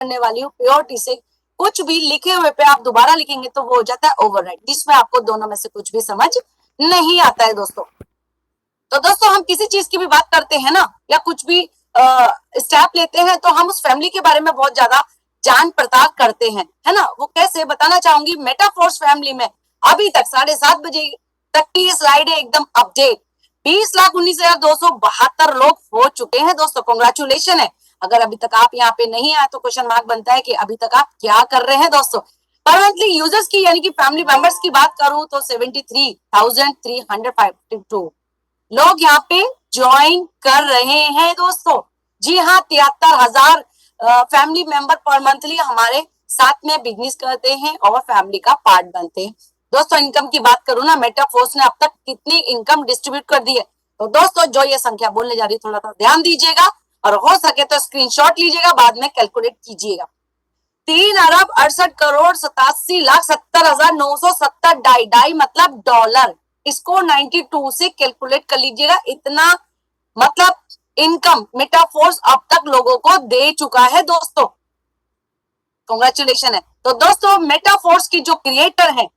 करने वाली हूँ, प्योरिटी से कुछ भी लिखे हुए पे आप दोबारा लिखेंगे तो वो हो जाता है ओवरराइट, जिसमें आपको दोनों में से कुछ भी समझ नहीं आता है दोस्तों। तो दोस्तों हम किसी चीज की भी बात करते हैं ना, या कुछ भी स्टेप लेते हैं, तो हम उस फैमिली के बारे में बहुत ज्यादा जान पड़ताल करते हैं, है ना। वो कैसे बताना चाहूंगी। मेटाफोर्स फैमिली में अभी तक 7:30 बजे तक की ये स्लाइड है एकदम अपडेट। 20,19,272 लोग हो चुके हैं दोस्तों, कांग्रेचुलेशन है। अगर अभी तक आप यहाँ पे नहीं आए तो क्वेश्चन मार्क बनता है कि अभी तक आप क्या कर रहे हैं दोस्तों। परमानेंटली यूजर्स की यानी कि फैमिली मेंबर्स की बात करूं तो 73,352 लोग यहाँ पे ज्वाइन कर रहे हैं दोस्तों। जी हाँ, 73,000 फैमिली मेंबर पर मंथली हमारे साथ में बिजनेस करते हैं और फैमिली का पार्ट बनते हैं। दोस्तों इनकम की बात करूं ना, मेटाफोर्स ने अब तक कितनी इनकम डिस्ट्रीब्यूट कर दी है, तो दोस्तों जो ये संख्या बोलने जा रही है थोड़ा सा ध्यान दीजिएगा, और हो सके तो स्क्रीनशॉट लीजिएगा, बाद में कैलकुलेट कीजिएगा। 3,68,68,70,970 डाई मतलब डॉलर, इसको 92 से कैलकुलेट कर लीजिएगा। इतना मतलब इनकम मेटाफोर्स अब तक लोगों को दे चुका है दोस्तों, कांग्रेचुलेशन है। तो दोस्तों मेटाफोर्स की जो क्रिएटर है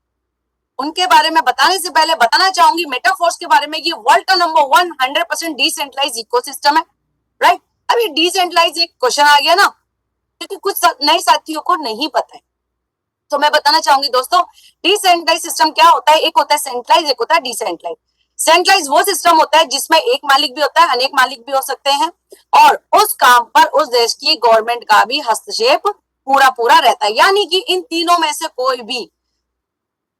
उनके बारे में बताने से पहले बताना चाहूंगी मेटाफोर्स के बारे में, ये वर्ल्ड का नंबर 100% डिसेंट्रलाइज इकोसिस्टम है, राइट। अब ये डिसेंट्रलाइज एक क्वेश्चन आ गया ना, क्योंकि कुछ नए साथियों को नहीं पता है, तो मैं बताना चाहूंगी दोस्तों डिसेंट्रलाइज सिस्टम क्या होता है। एक होता है सेंट्रलाइज, एक होता है डिसेंट्रलाइज। सेंट्रलाइज वो सिस्टम होता है जिसमें एक मालिक भी होता है, अनेक मालिक भी हो सकते हैं, और उस काम पर उस देश की गवर्नमेंट का भी हस्तक्षेप पूरा पूरा रहता है। यानी कि इन तीनों में से कोई भी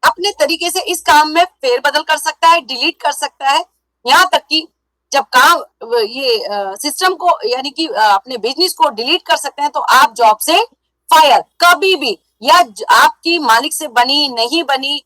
अपने तरीके से इस काम में फेरबदल कर सकता है, डिलीट कर सकता है। यहाँ तक कि जब काम ये सिस्टम को यानी कि अपने बिजनेस को डिलीट कर सकते हैं, तो आप जॉब से फायर कभी भी, या आपकी मालिक से बनी नहीं बनी,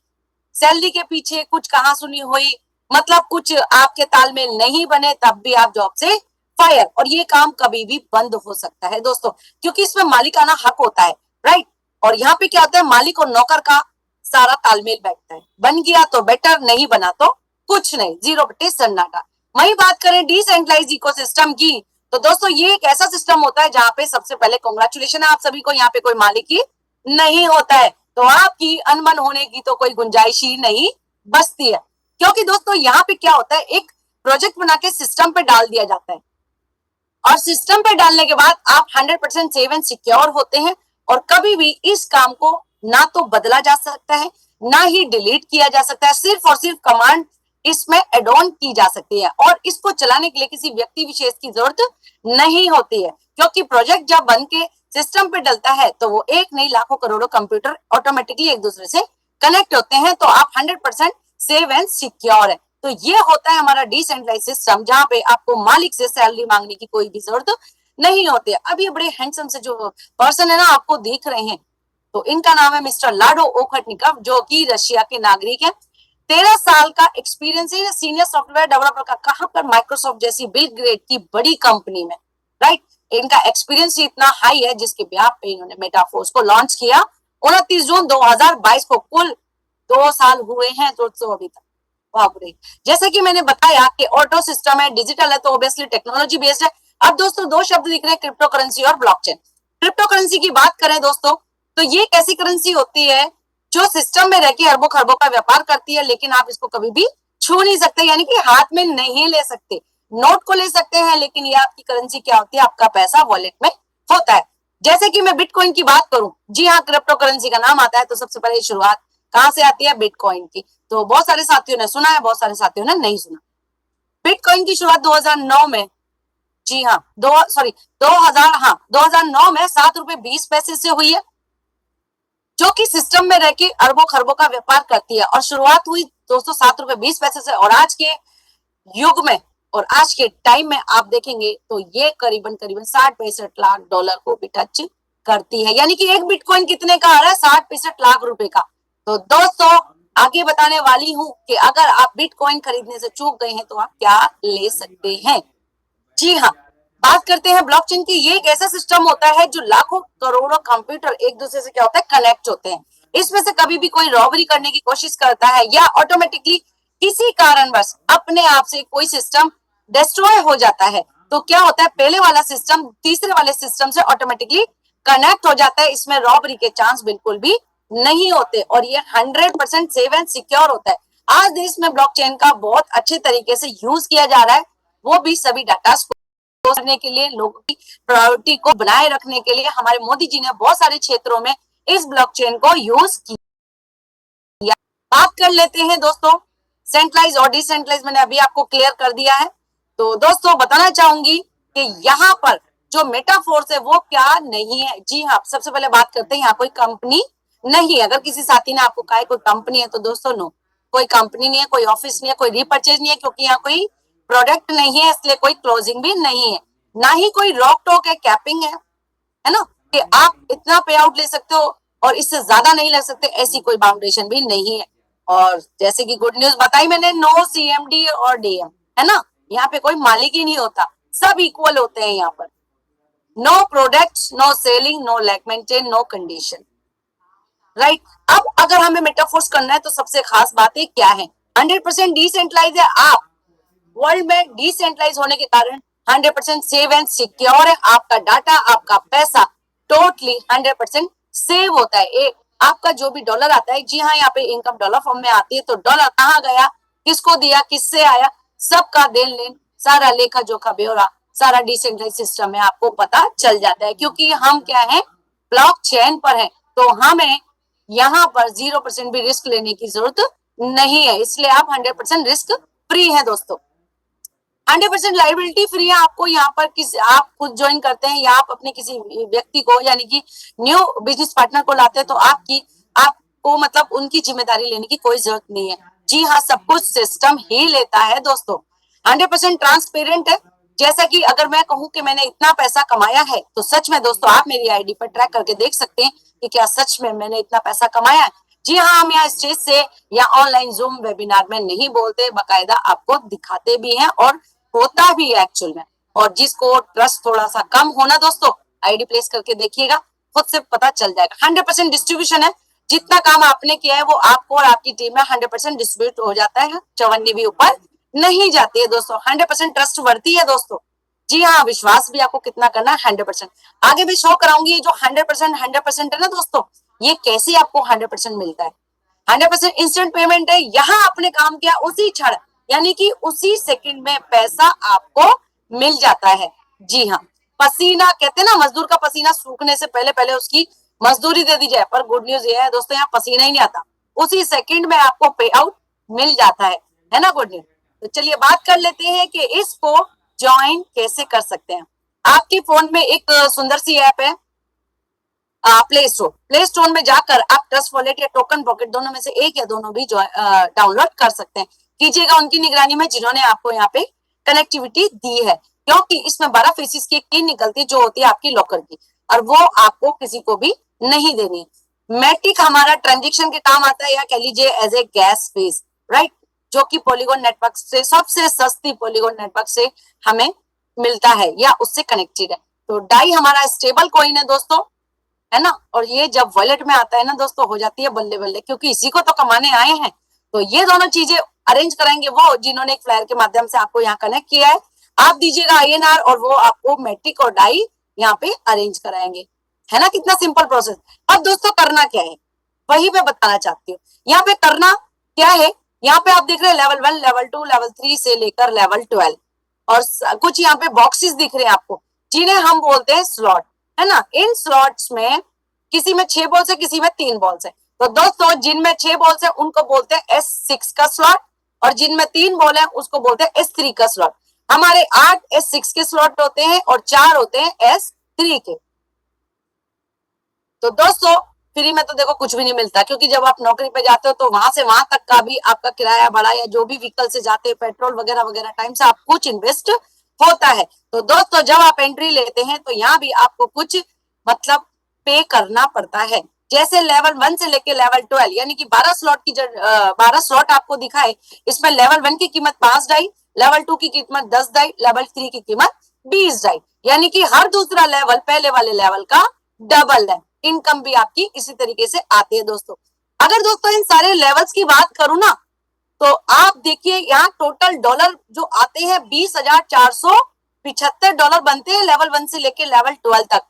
सैलरी के पीछे कुछ कहा सुनी हुई, मतलब कुछ आपके तालमेल नहीं बने, तब भी आप जॉब से फायर, और ये काम कभी भी बंद हो सकता है दोस्तों, क्योंकि इसमें मालिकाना हक होता है, राइट। और यहाँ पे क्या होता है, मालिक और नौकर का सारा तालमेल बैठता है। बन गया तो बेटर, नहीं बना तो कुछ नहीं, 0 सन्नाटा। वही बात करें डिसेंट्रलाइज इकोसिस्टम की, तो दोस्तों ये एक ऐसा सिस्टम होता है जहां पे सबसे पहले कांग्रेचुलेशन है आप सभी को, यहाँ पे कोई मालिक ही नहीं होता है, तो आपकी अनबन होने की तो कोई गुंजाइश ही नहीं बचती है। क्योंकि दोस्तों यहाँ पे क्या होता है, एक प्रोजेक्ट बना के सिस्टम पे डाल दिया जाता है, और सिस्टम पे डालने के बाद आप 100% सेव एंड सिक्योर होते हैं, और कभी भी इस काम को ना तो बदला जा सकता है, ना ही डिलीट किया जा सकता है। सिर्फ और सिर्फ कमांड इसमें एड ऑन की जा सकती है, और इसको चलाने के लिए किसी व्यक्ति विशेष की जरूरत नहीं होती है, क्योंकि प्रोजेक्ट जब बन के सिस्टम पे डलता है तो वो एक नहीं लाखों करोड़ों कंप्यूटर ऑटोमेटिकली एक दूसरे से कनेक्ट होते हैं, तो आप 100% सेव एंड सिक्योर है। तो ये होता है हमारा डिसेंट्रलाइज सिस्टम, जहां पे आपको मालिक से सैलरी मांगने की कोई भी जरूरत नहीं होती है। अब ये बड़े हैंडसम से जो पर्सन है ना आपको दिख रहे हैं, तो इनका नाम है मिस्टर लाडो ओखटनिकव, जो कि रशिया के नागरिक है। 13 साल का एक्सपीरियंस है सीनियर सॉफ्टवेयर डेवलपर का, कहां पर, माइक्रोसॉफ्ट जैसी बिग ग्रेड की बड़ी कंपनी में, राइट। इनका एक्सपीरियंस इतना हाई है जिसके ब्याह पे इन्होंने मेटाफोर्स को लॉन्च किया 29 जून 2022 को। कुल 2 साल हुए हैं दोस्तों अभी तक। जैसे कि मैंने बताया कि ऑटो सिस्टम है, डिजिटल है, तो ऑब्वियसली टेक्नोलॉजी बेस्ड है। अब दोस्तों 2 शब्द दिख रहे हैं, क्रिप्टो करेंसी और ब्लॉकचेन। क्रिप्टो करेंसी की बात करें दोस्तों, तो ये एक ऐसी करेंसी होती है जो सिस्टम में रह के अरबों खरबों का व्यापार करती है, लेकिन आप इसको कभी भी छू नहीं सकते, यानी कि हाथ में नहीं ले सकते। नोट को ले सकते हैं, लेकिन ये आपकी करेंसी क्या होती है, आपका पैसा वॉलेट में होता है। जैसे कि मैं बिटकॉइन की बात करूं, जी हाँ, क्रिप्टो करेंसी का नाम आता है तो सबसे पहले शुरुआत कहां से आती है, बिटकॉइन की। तो बहुत सारे साथियों ने सुना है, बहुत सारे साथियों ने नहीं सुना। बिटकॉइन की शुरुआत 2009 में, जी हाँ 2009 में 7 रुपए 20 पैसे से हुई है, जो कि सिस्टम में रह के अरबों खरबों का व्यापार करती है। और शुरुआत हुई दोस्तों 7 रुपए 20 पैसे से, और आज के युग में और आज के टाइम में आप देखेंगे तो ये करीबन करीबन 60-65 लाख डॉलर को भी टच करती है। यानी कि एक बिटकॉइन कितने का आ रहा है, 60-65 लाख रुपए का। तो दोस्तों आगे बताने वाली हूं कि अगर आप बिटकॉइन खरीदने से चूक गए हैं तो आप क्या ले सकते हैं। जी हाँ, बात करते हैं ब्लॉकचेन की। ये एक ऐसा सिस्टम होता है जो लाखों करोड़ों कंप्यूटर एक दूसरे से क्या होता है, कनेक्ट होते हैं। इसमें से कभी भी कोई रॉबरी करने की कोशिश करता है, या ऑटोमेटिकली किसी कारणवश अपने आप से कोई सिस्टम डिस्ट्रॉय हो जाता है, तो क्या होता है, पहले वाला सिस्टम तीसरे वाले सिस्टम से ऑटोमेटिकली कनेक्ट हो जाता है, इसमें रॉबरी के चांस बिल्कुल भी नहीं होते और ये 100% सेफ एंड सिक्योर होता है। आज देश में ब्लॉकचेन का बहुत अच्छे तरीके से यूज किया जा रहा है, वो भी सभी डाटा को करने के लिए, लोगों की प्रायोरिटी को बनाए रखने के लिए हमारे मोदी जी ने बहुत सारे क्षेत्रों में इस ब्लॉकचेन को यूज किया। बात कर लेते हैं दोस्तों सेंट्रलाइज और डिसेंट्रलाइज, मैंने अभी आपको क्लियर कर दिया है। तो दोस्तों बताना चाहूंगी कि यहाँ पर जो मेटाफोर्स है वो क्या नहीं है। जी हाँ, सबसे पहले बात करते हैं, यहाँ कोई कंपनी नहीं है। अगर किसी साथी ने आपको कहा कोई कंपनी है तो दोस्तों नो, कोई कंपनी नहीं है, कोई ऑफिस नहीं है, कोई रीपर्चेज नहीं है, क्योंकि यहाँ कोई प्रोडक्ट नहीं है, इसलिए कोई क्लोजिंग भी नहीं है, ना ही कोई रॉक टॉक है, कैपिंग है ना, कि आप इतना पे आउट ले सकते हो और इससे ज्यादा नहीं ले सकते, ऐसी कोई बाउंडेशन भी नहीं है। और जैसे कि गुड न्यूज बताई मैंने, नो सीएमडी और डीएम, है ना, यहाँ पे कोई मालिक ही नहीं होता, सब इक्वल होते हैं यहाँ पर। No product, no selling, no lack maintain, no condition, right. अब अगर हमें मेटाफोर्स करना है तो सबसे खास बात है क्या है, 100% डिसेंट्रलाइज है। आप वर्ल्ड में डिसेंट्रलाइज होने के कारण 100% सेव एंड सिक्योर है। आपका डाटा, आपका पैसा टोटली 100% सेव होता है। एक आपका जो भी डॉलर आता है, जी हाँ, यहाँ पे इनकम डॉलर फॉर्म में आती है, तो डॉलर कहाँ गया, किसको दिया, किससे आया, सबका देन लेन, सारा लेखा जोखा ब्यौरा, सारा डिसेंट्रलाइज सिस्टम में आपको पता चल जाता है। क्योंकि हम क्या है, ब्लॉक चेन पर है, तो हमें यहाँ पर 0% भी रिस्क लेने की जरूरत नहीं है, इसलिए आप 100% रिस्क फ्री है दोस्तों। 100% लाइबिलिटी फ्री है। आपको यहाँ पर आप खुद ज्वाइन करते हैं या आप अपने किसी व्यक्ति को यानी कि न्यू बिजनेस पार्टनर को लाते हैं, तो आपको मतलब उनकी जिम्मेदारी लेने की कोई जरूरत नहीं है। जी हाँ, सब कुछ सिस्टम ही लेता है दोस्तों। 100% ट्रांसपेरेंट है। जैसा कि अगर मैं कहूं कि मैंने इतना पैसा कमाया है, तो सच में दोस्तों आप मेरी आईडी पर ट्रैक करके देख सकते हैं कि क्या सच में मैंने इतना पैसा कमाया है। जी हाँ, हम यहाँ स्टेज से या ऑनलाइन जूम वेबिनार में नहीं बोलते, बकायदा आपको दिखाते भी हैं और होता भी है एक्चुअल में। और जिसको ट्रस्ट थोड़ा सा कम होना दोस्तों, आईडी प्लेस करके देखिएगा, खुद से पता चल जाएगा। 100% डिस्ट्रीब्यूशन है, जितना काम आपने किया है वो आपको और आपकी टीम में 100% डिस्ट्रीब्यूट हो जाता है, चवन्नी भी ऊपर नहीं जाती है दोस्तों। 100% ट्रस्ट वर्ती है दोस्तों। जी हाँ, विश्वास भी आपको कितना करना है, 100%। आगे भी शो कराऊंगी, ये जो 100% है ना दोस्तों, ये कैसे आपको 100% मिलता है। 100% इंस्टेंट पेमेंट है, यहाँ आपने काम किया उसी क्षण यानी कि उसी सेकंड में पैसा आपको मिल जाता है। जी हाँ, पसीना कहते हैं ना, मजदूर का पसीना सूखने से पहले पहले उसकी मजदूरी दे दी जाए, पर गुड न्यूज ये है दोस्तों, यहाँ पसीना ही नहीं आता, उसी सेकंड में आपको पे आउट मिल जाता है ना गुड न्यूज। तो चलिए बात कर लेते हैं कि इसको ज्वाइन कैसे कर सकते हैं। आपके फोन में एक सुंदर सी ऐप है, प्ले स्टोर में जाकर आप ट्रस्ट वॉलेट या टोकन पॉकेट दोनों में से एक या दोनों भी डाउनलोड कर सकते हैं। कीजिएगा उनकी निगरानी में जिन्होंने आपको यहाँ पे कनेक्टिविटी दी है, क्योंकि इसमें 12 फेसिस की एक पिन निकलती है जो होती है आपकी लॉकर की, और वो आपको किसी को भी नहीं देनी है। मैटिक हमारा ट्रांजेक्शन के काम आता है, या कह लीजिए as a gas fees, right, जो कि पॉलीगॉन नेटवर्क से सबसे सस्ती पॉलीगॉन नेटवर्क से हमें मिलता है या उससे कनेक्टेड है। तो डाई हमारा स्टेबल कॉइन है दोस्तों, है ना, और ये जब वॉलेट में आता है ना दोस्तों, हो जाती है बल्ले बल्ले, क्योंकि इसी को तो कमाने आए हैं। तो ये दोनों चीजें अरेंज कराएंगे वो जिन्होंने एक फ्लायर के माध्यम से आपको यहाँ कनेक्ट किया है। आप दीजिएगा आईएनआर और वो आपको मैट्रिक और डाई यहाँ पे अरेंज कराएंगे, है ना, कितना सिंपल प्रोसेस। अब दोस्तों करना क्या है, वही मैं बताना चाहती हूँ। यहाँ पे करना क्या है, यहाँ पे आप देख रहे हैं लेवल 1, लेवल 2, लेवल 3 से लेकर लेवल 12, और कुछ यहाँ पे बॉक्सेस दिख रहे हैं आपको, जिन्हें हम बोलते हैं स्लॉट, है ना। इन स्लॉट्स में किसी में 6 बॉल्स है, किसी में 3 बॉल्स है। तो दोस्तों जिनमें 6 बॉल्स है उनको बोलते हैं S6 का स्लॉट, और जिनमें 3 बॉल है उसको बोलते हैं S3 का स्लॉट। हमारे 8 S6 के स्लॉट होते हैं और 4 होते हैं S3 के। तो दोस्तों फ्री में तो देखो कुछ भी नहीं मिलता, क्योंकि जब आप नौकरी पे जाते हो तो वहां से वहां तक का भी आपका किराया भाड़ा या जो भी व्हीकल से जाते हैं, पेट्रोल वगैरह वगैरह, टाइम से आप कुछ इन्वेस्ट होता है। तो दोस्तों जब आप एंट्री लेते हैं तो यहाँ भी आपको कुछ मतलब पे करना पड़ता है। जैसे लेवल 1 से लेके लेवल 12 यानी कि 12 स्लॉट की 12 स्लॉट आपको दिखाए, इसमें लेवल 1 की कीमत 5 डाई, लेवल 2 की कीमत 10 डाई, लेवल 3 की कीमत 20 डाई, यानी कि हर दूसरा लेवल पहले वाले लेवल का डबल है। इनकम भी आपकी इसी तरीके से आती है दोस्तों। अगर दोस्तों इन सारे लेवल्स की बात करूं ना, तो आप देखिए यहाँ टोटल डॉलर जो आते हैं 20,475 डॉलर बनते हैं लेवल 1 से लेके लेवल 12 तक,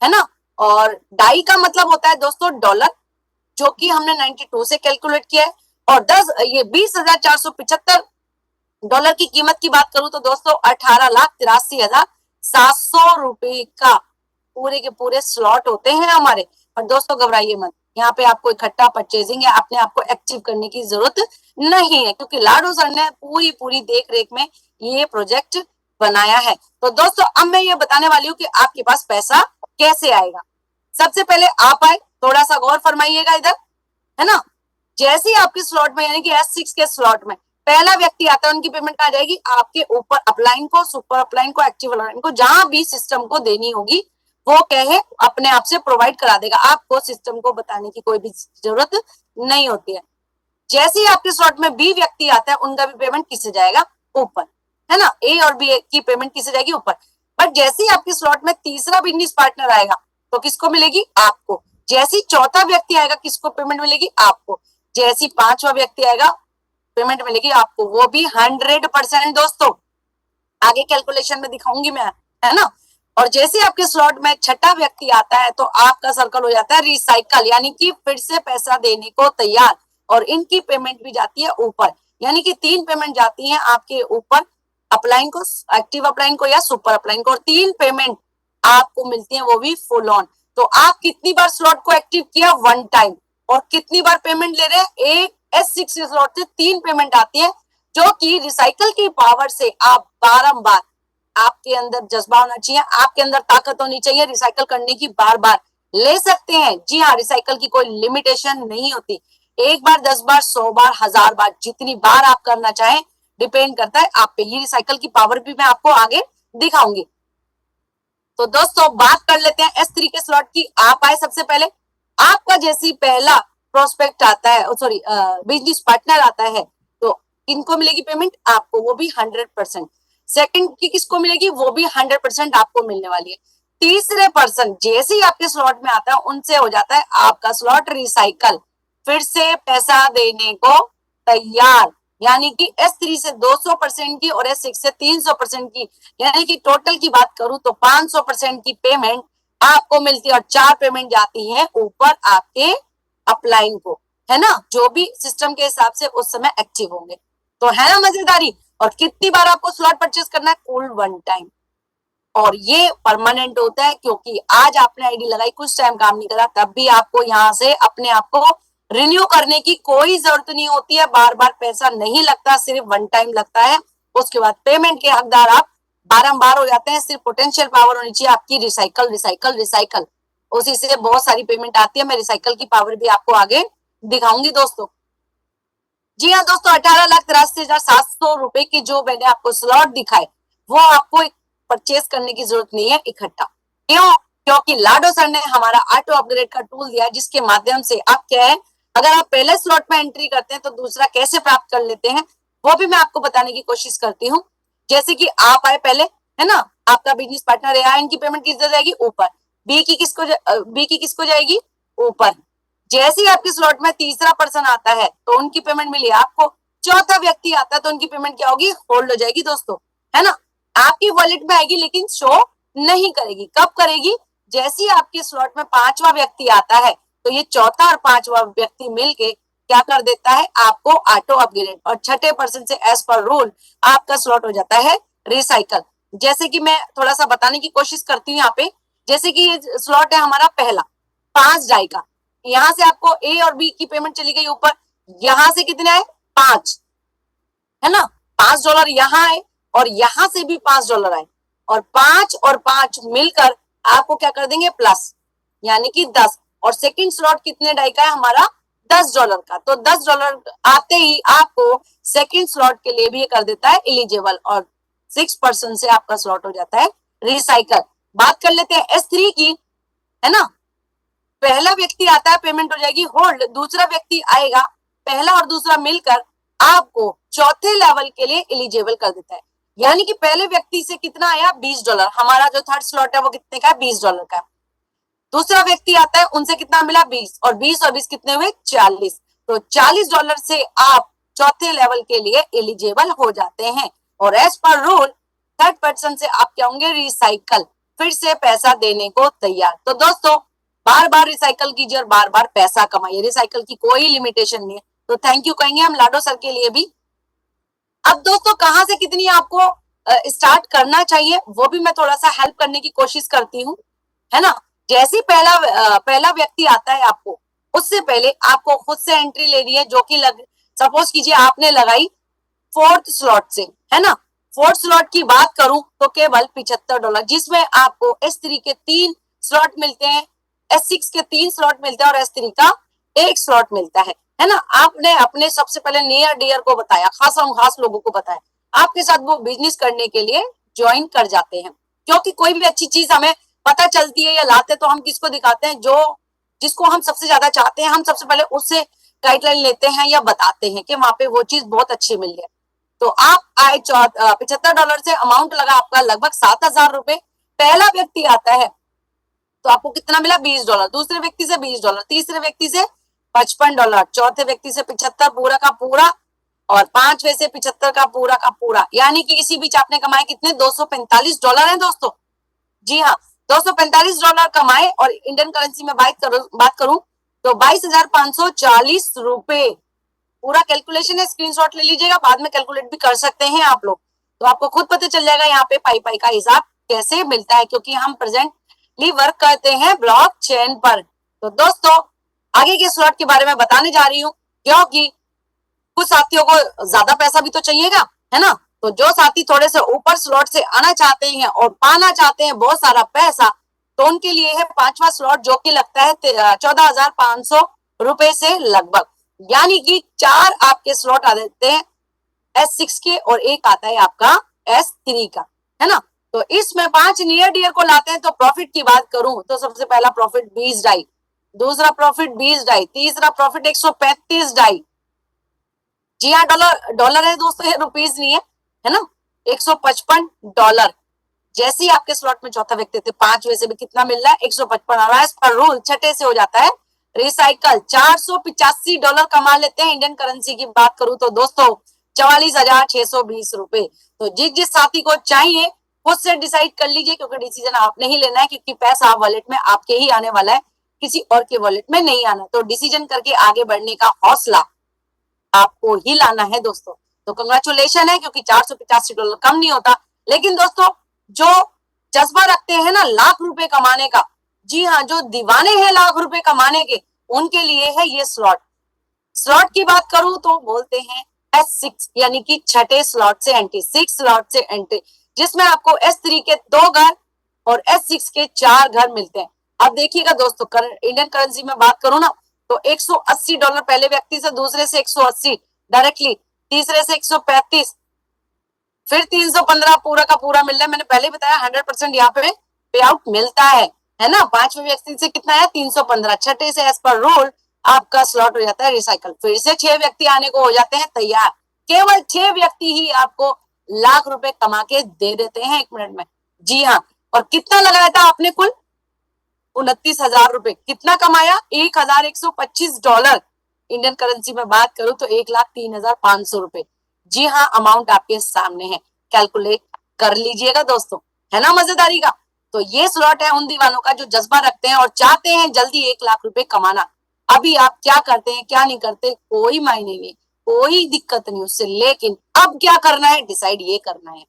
है ना। और डाई का मतलब होता है दोस्तों डॉलर, जो कि हमने 92 से कैलकुलेट किया है। और 20,475 डॉलर की कीमत की बात करूं तो दोस्तों 18,83,700 रुपए का पूरे के पूरे स्लॉट होते हैं हमारे। और दोस्तों घबराइए मत, यहाँ पे आपको इकट्ठा परचेजिंग है, अपने आपको एक्टिव करने की जरूरत नहीं है, क्योंकि लाडो सर ने पूरी पूरी देख रेख में ये प्रोजेक्ट बनाया है। तो दोस्तों अब मैं ये बताने वाली हूँ कि आपके पास पैसा कैसे आएगा। सबसे पहले आप आए, थोड़ा सा गौर फरमाइएगा इधर, है ना। जैसे ही आपके स्लॉट में यानी कि S6 के स्लॉट में पहला व्यक्ति आता है, उनकी पेमेंट आ जाएगी आपके ऊपर अपलाइन को, सुपर अपलाइन को, एक्टिव अपलाइन को, जहां भी सिस्टम को देनी होगी वो कहे अपने आप से प्रोवाइड करा देगा, आपको सिस्टम को बताने की कोई भी जरूरत नहीं होती है। जैसे ही आपके स्लॉट में बी व्यक्ति आता है, उनका भी पेमेंट किससे जाएगा, ऊपर, है ना। ए और बी की पेमेंट किससे जाएगी, ऊपर। बट जैसे ही आपके स्लॉट में तीसरा बिजनेस पार्टनर आएगा तो किसको मिलेगी, आपको। जैसे ही चौथा व्यक्ति आएगा किसको पेमेंट मिलेगी, आपको। जैसी पांचवा व्यक्ति आएगा पेमेंट मिलेगी आपको, वो भी 100% दोस्तों, आगे कैलकुलेशन में दिखाऊंगी मैं, है ना। और जैसे आपके स्लॉट में छठा व्यक्ति आता है तो आपका सर्कल हो जाता है रिसाइकल, यानी कि फिर से पैसा देने को तैयार, और इनकी पेमेंट भी जाती है ऊपर, यानी कि 3 पेमेंट जाती हैं आपके ऊपर, अपलाइन को, एक्टिव अपलाइन को या सुपर अपलाइन को, और 3 पेमेंट आपको मिलती है वो भी फुल ऑन। तो आप कितनी बार स्लॉट को एक्टिव किया, 1 टाइम, और कितनी बार पेमेंट ले रहे हैं, एक S6 स्लॉट से 3 पेमेंट आती है, जो कि रिसाइकल की पावर से आप बारंबार, आपके अंदर जज्बा होना चाहिए, आपके अंदर ताकत होनी चाहिए, रिसाइकल करने की बार बार ले सकते हैं। जी हाँ, रिसाइकल की कोई लिमिटेशन नहीं होती, 1 बार, 10 बार, 100 बार, 1000 बार, जितनी बार आप करना चाहें, डिपेंड करता है आप पे। ये रिसाइकल की पावर भी मैं आपको आगे दिखाऊंगी। तो दोस्तों बात कर लेते हैं S3 के स्लॉट की। आप आए, सबसे पहले आपका जैसी पहला प्रोस्पेक्ट आता है, सॉरी बिजनेस पार्टनर आता है, तो किनको मिलेगी पेमेंट, आपको, वो भी 100%। सेकंड की किसको मिलेगी, वो भी 100% आपको मिलने वाली है। तीसरे पर्सन जैसे ही आपके स्लॉट में आता है, उनसे हो जाता है आपका स्लॉट रिसाइकल, फिर से पैसा देने को तैयार, यानी कि S3 से 200% की और S6 से 300% की, यानी कि टोटल की बात करूं तो 500% की पेमेंट आपको मिलती है, और 4 पेमेंट जाती है ऊपर आपके अपलाइन को, है ना, जो भी सिस्टम के हिसाब से उस समय एक्टिव होंगे। तो है ना मजेदारी। और कितनी बार आपको स्लॉट परचेज करना है, कुल 1 टाइम, और ये परमानेंट होता है, क्योंकि आज आपने आईडी लगाई, कुछ टाइम काम नहीं करा, तब भी आपको यहाँ से अपने आप को रिन्यू करने की कोई जरूरत नहीं होती है, बार बार पैसा नहीं लगता, सिर्फ 1 टाइम लगता है। उसके बाद पेमेंट के हकदार आप बारंबार हो जाते हैं। सिर्फ पोटेंशियल पावर होनी चाहिए आपकी, रिसाइकल रिसाइकल रिसाइकल, उसी से बहुत सारी पेमेंट आती है। मैं रिसाइकल की पावर भी आपको आगे दिखाऊंगी दोस्तों। जी हाँ दोस्तों, 18,83,700 रुपए की जो मैंने आपको स्लॉट दिखाए, वो आपको परचेज करने की जरूरत नहीं है इकट्ठा। क्यों, क्योंकि लाडो सर ने हमारा ऑटो अपग्रेड का टूल दिया, जिसके माध्यम से आप क्या है, अगर आप पहले स्लॉट में एंट्री करते हैं तो दूसरा कैसे प्राप्त कर लेते हैं, वो भी मैं आपको बताने की कोशिश करती हूँ। जैसे कि आप आए पहले, है ना, आपका बिजनेस पार्टनर है, इनकी पेमेंट किस जाएगी, ऊपर। बी की किसको जाएगी, ऊपर। जैसे ही आपके स्लॉट में तीसरा पर्सन आता है तो उनकी पेमेंट मिली आपको। चौथा व्यक्ति आता है तो उनकी पेमेंट क्या होगी, होल्ड हो जाएगी दोस्तों, है ना, आपकी वॉलेट में आएगी, लेकिन शो नहीं करेगी। कब करेगी, जैसे ही आपके स्लॉट में पांचवा व्यक्ति आता है तो ये चौथा और पांचवा व्यक्ति मिलके क्या कर देता है, आपको ऑटो अपग्रेड, और छठे पर्सन से एज पर रूल आपका स्लॉट हो जाता है रिसाइकल। जैसे कि मैं थोड़ा सा बताने की कोशिश करती हूँ यहाँ पे। जैसे कि स्लॉट है हमारा पहला 5 डाई का, यहां से आपको ए और बी की पेमेंट चली गई ऊपर, यहां से कितने आए, 5, है ना, $5 यहां आए, और यहां से भी $5 आए, और 5 और 5 मिलकर आपको क्या कर देंगे, प्लस, यानी कि 10। और सेकंड स्लॉट कितने डाई का है हमारा, $10 का। तो $10 आते ही आपको सेकंड स्लॉट के लिए भी ये कर देता है एलिजिबल, और 6% से आपका स्लॉट हो जाता है रिसाइकल। बात कर लेते हैं S3 की, है ना। पहला व्यक्ति आता है, पेमेंट हो जाएगी होल्ड, दूसरा व्यक्ति आएगा, पहला और दूसरा मिलकर आपको चौथे लेवल के लिए एलिजिबल कर देता है। यानी कि पहले व्यक्ति से कितना आया, $20, हमारा जो थर्ड स्लॉट है वो कितने का है, $20 का। दूसरा व्यक्ति आता है, उनसे कितना मिला, 20, और 20 और 20 कितने हुए, 40। तो $40 से आप चौथे लेवल के लिए एलिजिबल हो जाते हैं, और as per rule third person से आप क्या होंगे, रिसाइकल। फिर से पैसा देने को तैयार। तो दोस्तों बार बार रिसाइकल कीजिए और बार बार पैसा कमाइए, रिसाइकल की कोई लिमिटेशन नहीं है। तो थैंक यू कहेंगे हम लाडो सर के लिए भी। अब दोस्तों कहाँ से कितनी आपको स्टार्ट करना चाहिए वो भी मैं थोड़ा सा हेल्प करने की कोशिश करती हूँ, है ना। जैसे पहला व्यक्ति आता है आपको, उससे पहले आपको खुद से एंट्री लेनी है, जो कि सपोज कीजिए आपने लगाई 4th स्लॉट से, है ना। 4th स्लॉट की बात करूं तो केवल $75, जिसमें आपको S3 के 3 स्लॉट मिलते हैं, S6 के 3 स्लॉट मिलते हैं और S3 का 1 स्लॉट मिलता है ना। आपने अपने सबसे पहले नियर डियर को बताया, खास लोगों को बताया, आपके साथ वो बिजनेस करने के लिए ज्वाइन कर जाते हैं। क्योंकि कोई भी अच्छी चीज हमें पता चलती है या लाते तो हम किसको दिखाते हैं, जो जिसको हम सबसे ज्यादा चाहते हैं, हम सबसे पहले उससे गाइडलाइन लेते हैं या बताते हैं कि वहां पे वो चीज बहुत अच्छी मिल है। तो आप आए $75 से, अमाउंट लगा आपका लगभग $7,000। पहला व्यक्ति आता है तो आपको कितना मिला, $20। दूसरे व्यक्ति से $20, तीसरे व्यक्ति से $55, चौथे व्यक्ति से 75 पूरा का पूरा, और पांचवे से 75 का पूरा, यानी कि इसी बीच आपने कमाए कितने, $245 है दोस्तों। जी हाँ, $245 कमाए। और इंडियन करेंसी में बात करूं तो ₹22,540। पूरा कैलकुलेशन है, स्क्रीनशॉट ले लीजिएगा, बाद में कैलकुलेट भी कर सकते हैं आप लोग, तो आपको खुद पता चल जाएगा यहाँ पे पाई का हिसाब कैसे मिलता है, क्योंकि हम प्रेजेंटली वर्क करते हैं ब्लॉकचेन पर। तो दोस्तों आगे के स्लॉट के बारे में बताने जा रही हूँ, क्योंकि कुछ साथियों को ज्यादा पैसा भी तो चाहिएगा, है ना। तो जो साथी थोड़े से ऊपर स्लॉट से आना चाहते हैं और पाना चाहते हैं बहुत सारा पैसा, तो उनके लिए है 5वां स्लॉट, जो कि लगता है ₹14,500 से लगभग, यानी कि 4 आपके स्लॉट आ जाते हैं S6 के और एक आता है आपका S3 का, है ना। तो इसमें 5 नियर डियर को लाते हैं। तो प्रॉफिट की बात करूं तो सबसे पहला प्रॉफिट 20 डाई, दूसरा प्रॉफिट 20 डाई, तीसरा प्रॉफिट 135 डाई। जी हाँ, डॉलर है दोस्तों, ये रुपीज नहीं है ना। $155। जैसे ही आपके स्लॉट में चौथा व्यक्ति थे, 5वें से भी कितना मिल रहा है, 155। पर रूल छठे से हो जाता है रिसाइकल, $485 कमा लेते हैं। इंडियन करेंसी की बात करूं तो दोस्तों ₹44,620। तो जिस साथी को चाहिए खुद से डिसाइड कर लीजिए, क्योंकि डिसीजन आपने ही लेना है, क्योंकि पैसा वॉलेट में आपके ही आने वाला है, किसी और के वॉलेट में नहीं आना। तो डिसीजन करके आगे बढ़ने का हौसला आपको ही लाना है दोस्तों। तो कंग्रेचुलेशन है, क्योंकि $485 कम नहीं होता। लेकिन दोस्तों जो जज्बा रखते हैं ना लाख रुपए कमाने का, जी हाँ, जो दीवाने हैं लाख रुपए कमाने के, उनके लिए है ये स्लॉट की बात करूं तो बोलते हैं S6, यानी कि छठे स्लॉट से एंट्री, 6 स्लॉट से एंट्री, जिसमें आपको S3 के 2 घर और S6 के 4 घर मिलते हैं। अब देखिएगा दोस्तों, इंडियन करेंसी में बात करूं ना तो $180 पहले व्यक्ति से, दूसरे से 180 डायरेक्टली, तीसरे से 135, फिर 315 पूरा का पूरा मिल रहा है। मैंने पहले बताया 100% यहाँ पे पे आउट मिलता है ना। 5वें व्यक्ति से कितना है, 315। छठे से एज पर रूल आपका स्लॉट हो जाता है रिसाइकल। फिर से 6 व्यक्ति आने को हो जाते हैं तैयार। केवल 6 व्यक्ति ही आपको लाख रुपए कमा के दे देते हैं 1 मिनट में। जी हाँ, और कितना लगाया था आपने कुल, $29,000। कितना कमाया, $1,125। इंडियन करेंसी में बात करूं तो $1,03,500। जी हाँ, अमाउंट आपके सामने है, कैलकुलेट कर लीजिएगा दोस्तों, है ना मजेदारी का। तो ये स्लॉट है उन दीवानों का जो जज्बा रखते हैं और चाहते हैं जल्दी 1 लाख रुपए कमाना। अभी आप क्या करते हैं क्या नहीं करते कोई मायने नहीं, कोई दिक्कत नहीं उससे, लेकिन अब क्या करना है डिसाइड ये करना है।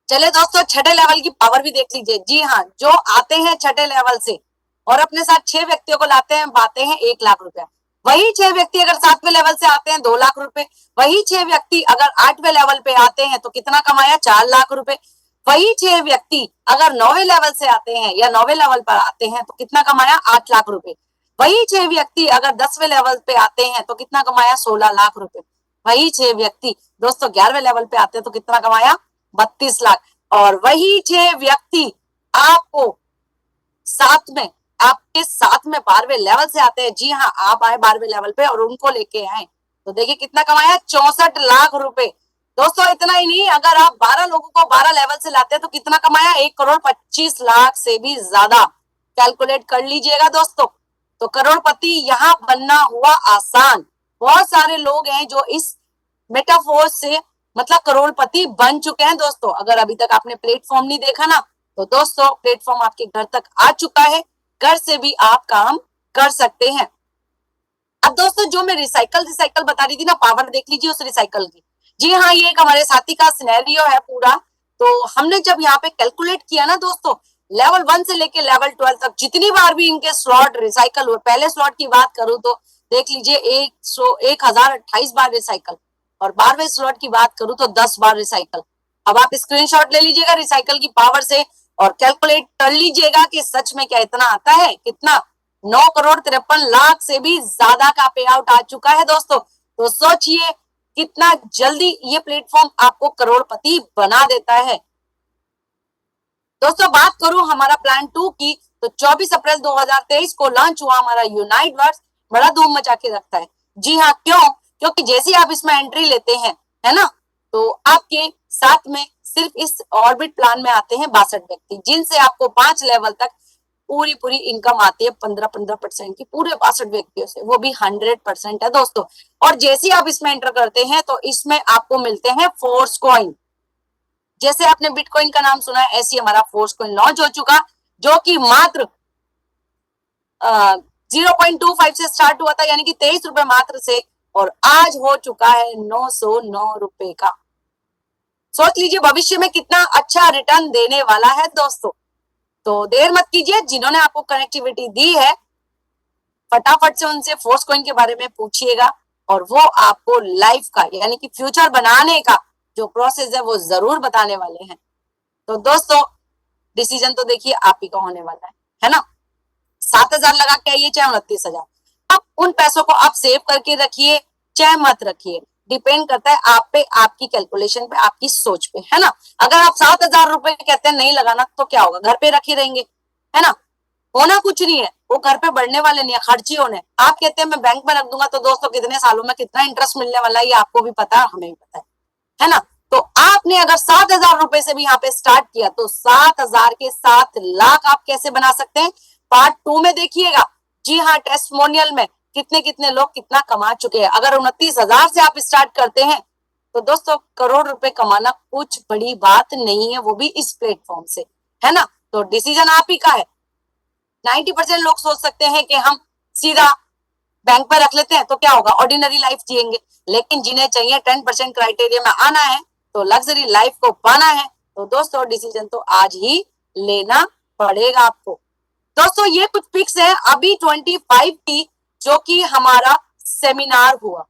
चले दोस्तों, छठे लेवल की पावर भी देख लीजिए। जी हाँ, जो आते हैं छठे लेवल से और अपने साथ 6 व्यक्तियों को लाते हैं, पाते हैं 1 लाख रुपया। वही 6 व्यक्ति अगर 7वें लेवल से आते हैं 2 लाख रुपए। वही 6 व्यक्ति अगर 8वें लेवल पे आते हैं तो कितना कमाया, 4 लाख रुपए। वही 6 व्यक्ति अगर 9वें लेवल से आते हैं या 9वें लेवल पर आते हैं तो कितना कमाया, 8 लाख रुपए। वही 6 व्यक्ति अगर 10वें लेवल पे आते हैं तो कितना कमाया, 16 लाख रुपए। वही 6 व्यक्ति दोस्तों 11वें लेवल पे आते हैं तो कितना कमाया, 32 लाख। और वही 6 व्यक्ति आपको साथ में, आपके साथ में 12वें लेवल से आते हैं। जी हाँ, आप आए 12वें लेवल पे और उनको लेके आए तो देखिए कितना कमाया, 64 लाख रुपए। दोस्तों इतना ही नहीं, अगर आप 12 लोगों को 12 लेवल से लाते हैं तो कितना कमाया, 1,25,00,000 से भी ज्यादा। कैलकुलेट कर लीजिएगा दोस्तों। तो करोड़पति यहाँ बनना हुआ आसान। बहुत सारे लोग हैं जो इस मेटाफोर से मतलब करोड़पति बन चुके हैं दोस्तों। अगर अभी तक आपने प्लेटफॉर्म नहीं देखा ना तो दोस्तों प्लेटफॉर्म आपके घर तक आ चुका है, घर से भी आप काम कर सकते हैं। अब दोस्तों जो मैं रिसाइकल बता रही थी ना, पावर देख लीजिए उस रिसाइकल की। जी हाँ, ये एक हमारे साथी का सिनेरियो है पूरा। तो हमने जब यहाँ पे कैलकुलेट किया ना दोस्तों, लेवल 1 से लेके लेवल 12 तक जितनी बार भी इनके स्लॉट रिसाइकल हुए, पहले स्लॉट की बात करूं तो देख लीजिए 1028 बार रिसाइकल, और 12वें स्लॉट की बात करूं तो 10 बार रिसाइकल। अब आप स्क्रीनशॉट ले लीजिएगा रिसाइकल की पावर से और कैलकुलेट कर लीजिएगा कि सच में क्या इतना आता है, कितना 9,53,00,000 से भी ज्यादा का पे आउट आ चुका है दोस्तों। तो सोचिए कितना जल्दी ये प्लेटफॉर्म आपको करोड़पति बना देता है। दोस्तों बात करूं हमारा प्लान 2 की, तो 24 अप्रैल 2023 को लॉन्च हुआ हमारा यूनाइट वर्स। बड़ा धूम मचा के रखता है। जी हाँ, क्यों? क्योंकि जैसे आप इसमें एंट्री लेते हैं, है ना, तो आपके साथ में सिर्फ इस ऑर्बिट प्लान में आते हैं 62 व्यक्ति, जिनसे आपको 5 लेवल तक पूरी इनकम आती है 15% की, पूरे 62 व्यक्तियों से, वो भी 100% है दोस्तों। और जैसे आप इसमें एंटर करते हैं तो इसमें आपको मिलते हैं फोर्स कॉइन। जैसे आपने बिटकॉइन का नाम सुना है, ऐसी हमारा फोर्स कॉइन लॉन्च हो चुका, जो कि मात्र 0.25 से स्टार्ट हुआ था, यानी कि 23 रुपए मात्र से, और आज हो चुका है 909 रुपए का। सोच लीजिए भविष्य में कितना अच्छा रिटर्न देने वाला है दोस्तों। तो देर मत कीजिए, जिन्होंने आपको कनेक्टिविटी दी है फटाफट से उनसे फोर्स कॉइन के बारे में पूछिएगा, और वो आपको लाइफ का यानी कि फ्यूचर बनाने का जो प्रोसेस है वो जरूर बताने वाले हैं। तो दोस्तों डिसीजन तो देखिए आप ही का होने वाला है ना। 7,000 लगा के आइए चाहे 29,000, अब उन पैसों को आप सेव करके रखिए चाहे मत रखिए, डिपेंड करता है आप पे, आपकी कैलकुलेशन पे, आपकी सोच पे, है ना। अगर आप 7,000 रुपए कहते हैं नहीं लगाना, तो क्या होगा, घर पे रखे रहेंगे, है ना। होना कुछ नहीं है, वो घर पे बढ़ने वाले नहीं है, खर्च ही होने। आप कहते हैं मैं बैंक में रख दूंगा, तो दोस्तों कितने सालों में कितना इंटरेस्ट मिलने वाला है ये आपको भी पता है, हमें भी पता है ना। तो आपने अगर 7,000 रुपए से भी यहाँ पे स्टार्ट किया, तो 7,000 के 7 लाख आप कैसे बना सकते हैं, पार्ट 2 में देखिएगा। जी हाँ, टेस्टिमोनियल में कितने कितने लोग कितना कमा चुके हैं। अगर 29,000 से आप स्टार्ट करते हैं तो दोस्तों करोड़ रुपए कमाना कुछ बड़ी बात नहीं है, वो भी इस प्लेटफॉर्म से, है ना। तो डिसीजन आप ही का है। 90% लोग सोच सकते हैं कि हम सीधा बैंक पर रख लेते हैं तो क्या होगा, ऑर्डिनरी लाइफ जिएंगे, लेकिन जिन्हें चाहिए 10% क्राइटेरिया में आना है, तो लग्जरी लाइफ को पाना है, तो दोस्तों डिसीजन तो आज ही लेना पड़ेगा आपको। दोस्तों ये कुछ पिक्स है अभी 25 की, जो कि हमारा सेमिनार हुआ,